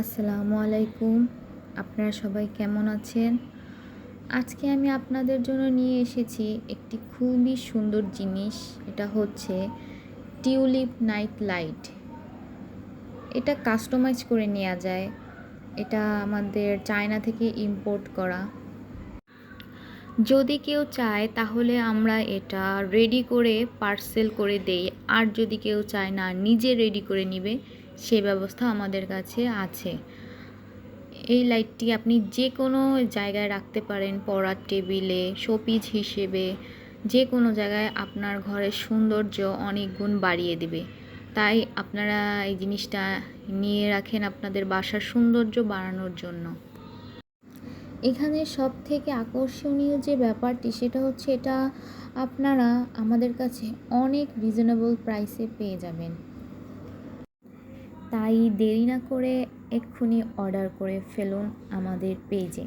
আসসালামু আলাইকুম। আপনারা সবাই কেমন আছেন? আজকে আমি আপনাদের জন্য নিয়ে এসেছি একটি খুবই সুন্দর জিনিস। এটা হচ্ছে টিউলিপ নাইট লাইট। এটা কাস্টমাইজ করে নেওয়া যায়। এটা আমাদের চায়না থেকে ইম্পোর্ট করা। যদি কেউ চায় তাহলে আমরা এটা রেডি করে পার্সেল করে দেই। আর যদি কেউ চায় না নিজে রেডি করে নিবে, সে ব্যবস্থা আমাদের কাছে আছে। এই লাইটটি আপনি যে কোনো জায়গায় রাখতে পারেন, পড়ার টেবিলে, শোপিস হিসেবে, যে কোনো জায়গায় আপনার ঘরের সৌন্দর্য অনেক গুণ বাড়িয়ে দেবে। তাই আপনারা এই জিনিসটা নিয়ে রাখেন আপনাদের বাসার সৌন্দর্য বাড়ানোর জন্য। এখানে সব থেকে আকর্ষণীয় যে ব্যাপারটি সেটা হচ্ছে এটা আপনারা আমাদের কাছে অনেক রিজনেবল প্রাইসে পেয়ে যাবেন। তাই দেরি না করে এক্ষুনি অর্ডার করে ফেলুন আমাদের পেজে।